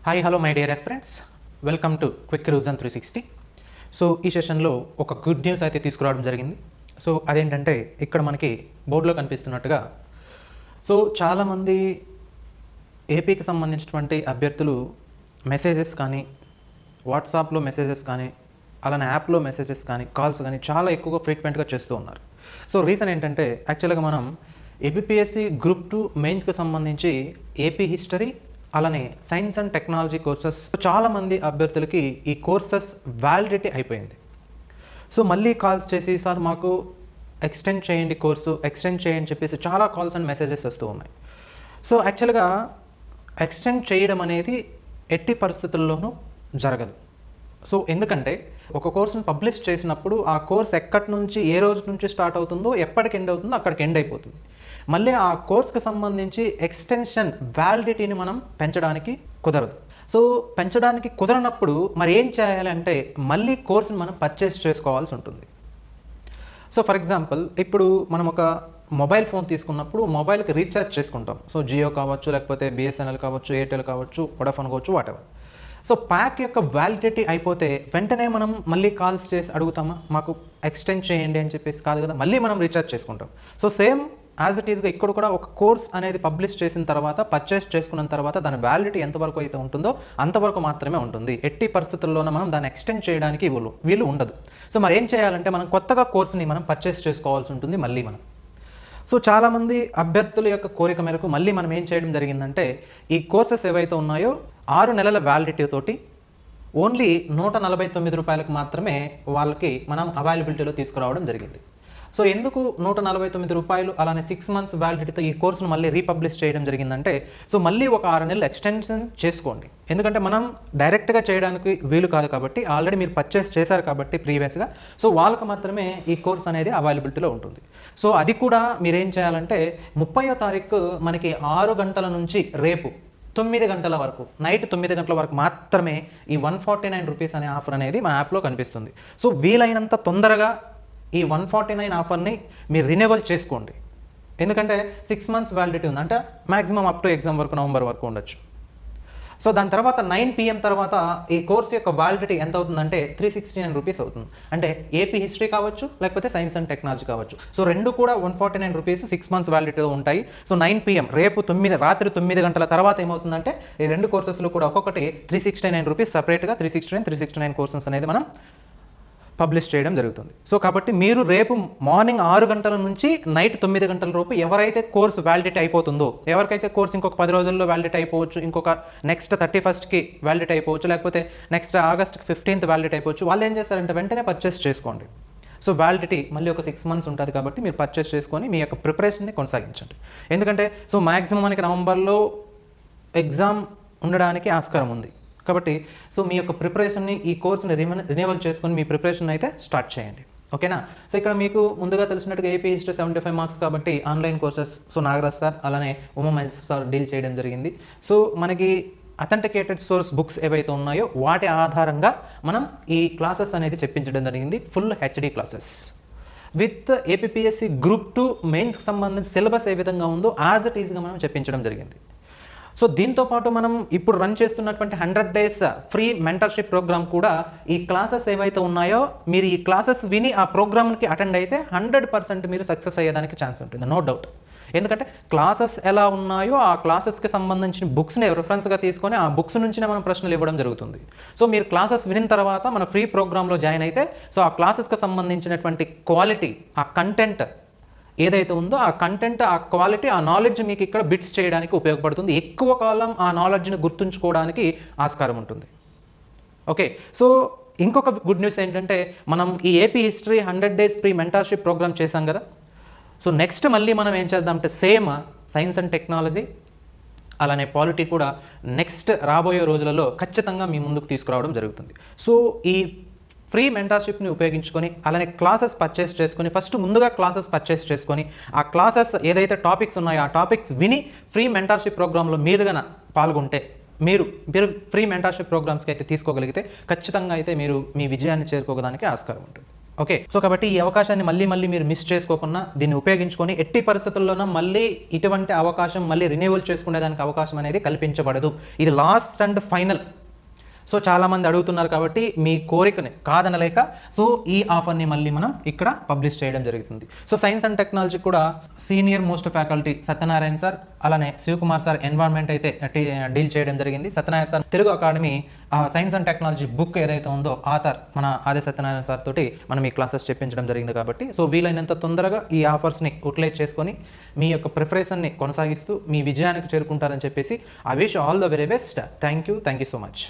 Hi hello my dear aspirants, welcome to quick revision 360. So ఈ సెషన్లో ఒక good news అయితే తీసుకురావడం జరిగింది. సో అదేంటంటే ఇక్కడ మనకి బోర్డులో కనిపిస్తున్నట్టుగా సో చాలామంది ఏపీకి సంబంధించినటువంటి అభ్యర్థులు మెసేజెస్ కానీ, వాట్సాప్లో మెసేజెస్ కానీ, అలానే యాప్లో మెసేజెస్ కానీ, కాల్స్ కానీ చాలా ఎక్కువగా ఫ్రీక్వెంట్గా చేస్తూ ఉన్నారు. సో రీజన్ ఏంటంటే యాక్చువల్గా మనం ఏపీఎస్సి గ్రూప్ 2 మెయిన్స్కి సంబంధించి ఏపీ హిస్టరీ అలానే సైన్స్ అండ్ టెక్నాలజీ కోర్సెస్ చాలామంది అభ్యర్థులకి ఈ కోర్సెస్ వ్యాలిడిటీ అయిపోయింది. సో మళ్ళీ కాల్స్ చేసి సార్ మాకు ఎక్స్టెండ్ చేయండి, కోర్సు ఎక్స్టెండ్ చేయండి చెప్పేసి చాలా కాల్స్ అండ్ మెసేజెస్ వస్తూ ఉన్నాయి. సో యాక్చువల్గా ఎక్స్టెండ్ చేయడం అనేది ఎట్టి పరిస్థితుల్లోనూ జరగదు. సో ఎందుకంటే ఒక కోర్సును పబ్లిష్ చేసినప్పుడు ఆ కోర్స్ ఎక్కడి నుంచి ఏ రోజు నుంచి స్టార్ట్ అవుతుందో ఎప్పటికి ఎండ్ అవుతుందో అక్కడికి ఎండ్ అయిపోతుంది. మళ్ళీ ఆ కోర్స్కి సంబంధించి ఎక్స్టెన్షన్ వ్యాలిడిటీని మనం పెంచడానికి కుదరదు. సో పెంచడానికి కుదరనప్పుడు మరి ఏం చేయాలంటే మళ్ళీ కోర్సుని మనం పర్చేస్ చేసుకోవాల్సి ఉంటుంది. సో ఫర్ ఎగ్జాంపుల్ ఇప్పుడు మనం ఒక మొబైల్ ఫోన్ తీసుకున్నప్పుడు మొబైల్కి రీఛార్జ్ చేసుకుంటాం. సో జియో కావచ్చు, లేకపోతే బిఎస్ఎన్ఎల్ కావచ్చు, ఎయిర్టెల్ కావచ్చు, వోడాఫోన్ కావచ్చు, వాటెవర్. సో ప్యాక్ యొక్క వ్యాలిడిటీ అయిపోతే వెంటనే మనం మళ్ళీ కాల్స్ చేసి అడుగుతామా మాకు ఎక్స్టెండ్ చేయండి అని చెప్పేసి? కాదు కదా, మళ్ళీ మనం రీఛార్జ్ చేసుకుంటాం. సో సేమ్ యాజ్ ఇట్ ఈస్గా ఇక్కడ కూడా ఒక కోర్స్ అనేది పబ్లిష్ చేసిన తర్వాత, పర్చేస్ చేసుకున్న తర్వాత దాని వ్యాలిడిటీ ఎంతవరకు అయితే ఉంటుందో అంతవరకు మాత్రమే ఉంటుంది. ఎట్టి పరిస్థితుల్లోనే మనం దాన్ని ఎక్స్టెండ్ చేయడానికి వీలు ఉండదు. సో మరి ఏం చేయాలంటే మనం కొత్తగా కోర్స్ని మనం పర్చేస్ చేసుకోవాల్సి ఉంటుంది మళ్ళీ మనం. సో చాలామంది అభ్యర్థుల యొక్క కోరిక మేరకు మళ్ళీ మనం ఏం చేయడం జరిగిందంటే ఈ కోర్సెస్ ఏవైతే ఉన్నాయో 6 నెలల వ్యాలిడిటీ తోటి ఓన్లీ ₹149 మాత్రమే వాళ్ళకి మనం అవైలబిలిటీలో తీసుకురావడం జరిగింది. సో ఎందుకు ₹149 అలానే 6 months వ్యాలిడిటీతో ఈ కోర్సును మళ్ళీ రీపబ్లిష్ చేయడం జరిగిందంటే సో మళ్ళీ ఒక 6 నెలలు ఎక్స్టెన్షన్ చేసుకోండి. ఎందుకంటే మనం డైరెక్ట్గా చేయడానికి వీలు కాదు కాబట్టి, ఆల్రెడీ మీరు పర్చేస్ చేశారు కాబట్టి ప్రీవియస్గా, సో వాళ్ళకి మాత్రమే ఈ కోర్స్ అనేది అవైలబిలిటీలో ఉంటుంది. సో అది కూడా మీరేం చేయాలంటే 30వ తారీఖు మనకి 6 గంటల నుంచి రేపు 9 గంటల వరకు, నైట్ 9 గంటల వరకు మాత్రమే ఈ ₹149 అనే ఆఫర్ అనేది మన యాప్లో కనిపిస్తుంది. సో వీలైనంత తొందరగా ఈ 149 ఆఫర్ని మీరు రినెవల్ చేసుకోండి. ఎందుకంటే 6 months వ్యాలిడిటీ ఉంది, అంటే మ్యాక్సిమం అప్ టు ఎగ్జామ్ వరకు, నవంబర్ వరకు ఉండొచ్చు. సో దాని తర్వాత 9 PM తర్వాత ఈ కోర్స్ యొక్క వ్యాలిడిటీ ఎంత అవుతుందంటే ₹369 అవుతుంది. అంటే ఏపీ హిస్టరీ కావచ్చు, లేకపోతే సైన్స్ అండ్ టెక్నాలజీ కావచ్చు. సో రెండు కూడా ₹149 6 months వ్యాలిడిటీలో ఉంటాయి. సో 9 PM రేపు రాత్రి 9 గంటల తర్వాత ఏమవుతుందంటే ఈ రెండు కోర్సెస్లో కూడా ఒక్కొక్కటి ₹369 సపరేట్గా 369 కోర్సెస్ అనేది మనం పబ్లిష్ చేయడం జరుగుతుంది. సో కాబట్టి మీరు రేపు మార్నింగ్ 6 గంటల నుంచి నైట్ 9 గంటల లోపు ఎవరైతే కోర్స్ వ్యాలిడిటీ అయిపోతుందో, ఎవరికైతే కోర్స్ ఇంకొక 10 రోజుల్లో వ్యాలిడిటీ అయిపోవచ్చు, ఇంకొక నెక్స్ట్ 31st వ్యాలిడిటీ అయిపోవచ్చు, లేకపోతే నెక్స్ట్ August 15th వ్యాలిడిటీ అయిపోవచ్చు, వాళ్ళు ఏం చేస్తారంటే వెంటనే పర్చేస్ చేసుకోండి. సో వ్యాలిడిటీ మళ్ళీ ఒక 6 months ఉంటుంది కాబట్టి మీరు పర్చేస్ చేసుకొని మీ యొక్క ప్రిపరేషన్ని కొనసాగించండి. ఎందుకంటే సో మ్యాక్సిమం మనకి నవంబర్లో ఎగ్జామ్ ఉండడానికి ఆస్కారం ఉంది కాబట్టి సో మీ యొక్క ప్రిపరేషన్ని, ఈ కోర్సుని రినివల్ చేసుకొని మీ ప్రిపరేషన్ అయితే స్టార్ట్ చేయండి. ఓకేనా? సో ఇక్కడ మీకు ముందుగా తెలిసినట్టుగా ఏపీ హిస్టరీ 75 మార్క్స్ కాబట్టి online courses so Nagaraj sir అలానే ఉమా మహేష్ సార్ డీల్ చేయడం జరిగింది. సో మనకి అథెంటికేటెడ్ సోర్స్ బుక్స్ ఏవైతే ఉన్నాయో వాటి ఆధారంగా మనం ఈ క్లాసెస్ అనేది చెప్పించడం జరిగింది. Full HD classes with APSC group 2 మెయిన్స్కి సంబంధించిన సిలబస్ ఏ విధంగా ఉందో యాజ్ ఇట్ ఈస్గా మనం చెప్పించడం జరిగింది. సో దీంతో పాటు మనం ఇప్పుడు రన్ చేస్తున్నటువంటి 100 days ఫ్రీ మెంటర్షిప్ ప్రోగ్రామ్ కూడా ఈ క్లాసెస్ ఏవైతే ఉన్నాయో మీరు ఈ క్లాసెస్ విని ఆ ప్రోగ్రామ్కి అటెండ్ అయితే 100% మీరు సక్సెస్ అయ్యేదానికి ఛాన్స్ ఉంటుంది, నో డౌట్. ఎందుకంటే క్లాసెస్ ఎలా ఉన్నాయో ఆ క్లాసెస్కి సంబంధించిన బుక్స్ని రెఫరెన్స్గా తీసుకొని ఆ బుక్స్ నుంచినే మనం ప్రశ్నలు ఇవ్వడం జరుగుతుంది. సో మీరు క్లాసెస్ వినిన తర్వాత మన ఫ్రీ ప్రోగ్రాంలో జాయిన్ అయితే సో ఆ క్లాసెస్కి సంబంధించినటువంటి క్వాలిటీ, ఆ కంటెంట్ ఏదైతే ఉందో ఆ కంటెంట్, ఆ క్వాలిటీ, ఆ నాలెడ్జ్ మీకు ఇక్కడ బిట్స్ చేయడానికి ఉపయోగపడుతుంది. ఎక్కువ కాలం ఆ నాలెడ్జ్ని గుర్తుంచుకోవడానికి ఆస్కారం ఉంటుంది. ఓకే, సో ఇంకొక గుడ్ న్యూస్ ఏంటంటే మనం ఈ AP history 100 days free mentorship program చేశాం కదా. సో నెక్స్ట్ మళ్ళీ మనం ఏం చేద్దామంటే సేమ్ సైన్స్ అండ్ టెక్నాలజీ అలానే పాలిటీ కూడా నెక్స్ట్ రాబోయే రోజులలో ఖచ్చితంగా మీ ముందుకు తీసుకురావడం జరుగుతుంది. సో ఈ ఫ్రీ మెంటర్షిప్ని ఉపయోగించుకొని అలానే క్లాసెస్ పర్చేస్ చేసుకొని, ఫస్ట్ ముందుగా క్లాసెస్ పర్చేస్ చేసుకొని ఆ క్లాసెస్ ఏదైతే టాపిక్స్ ఉన్నాయో ఆ టాపిక్స్ విని ఫ్రీ మెంటర్షిప్ ప్రోగ్రాంలో మీరు గన పాల్గొంటే మీరు ఫ్రీ మెంటర్షిప్ ప్రోగ్రామ్స్కి అయితే తీసుకోగలిగితే ఖచ్చితంగా అయితే మీరు మీ విజయాన్ని చేరుకోవడానికి ఆస్కారం ఉంటుంది. ఓకే, సో కాబట్టి ఈ అవకాశాన్ని మళ్ళీ మీరు మిస్ చేసుకోకుండా దీన్ని ఉపయోగించుకొని ఎట్టి పరిస్థితుల్లోనూ మళ్ళీ ఇటువంటి అవకాశం మళ్ళీ రిన్యూవల్ చేసుకునేదానికి అవకాశం అనేది కల్పించబడదు. ఇది లాస్ట్ అండ్ ఫైనల్. సో చాలామంది అడుగుతున్నారు కాబట్టి మీ కోరికని కాదనలేక సో ఈ ఆఫర్ని మళ్ళీ మనం ఇక్కడ పబ్లిష్ చేయడం జరుగుతుంది. సో సైన్స్ అండ్ టెక్నాలజీ కూడా senior most faculty Satyanarayana sir, అలానే శివకుమార్ సార్ ఎన్వైర్న్మెంట్ అయితే డీల్ చేయడం జరిగింది. Satyanarayana sir Telugu academy science and technology book ఏదైతే ఉందో ఆథర్ మన ఆది సత్యనారాయణ సార్ తోటి మనం ఈ క్లాసెస్ చెప్పించడం జరిగింది. కాబట్టి సో వీలైనంత తొందరగా ఈ ఆఫర్స్ని యూటిలైజ్ చేసుకొని మీ యొక్క ప్రిపరేషన్ని కొనసాగిస్తూ మీ విజయానికి చేరుకుంటారని చెప్పేసి I wish all the very best. Thank you so much.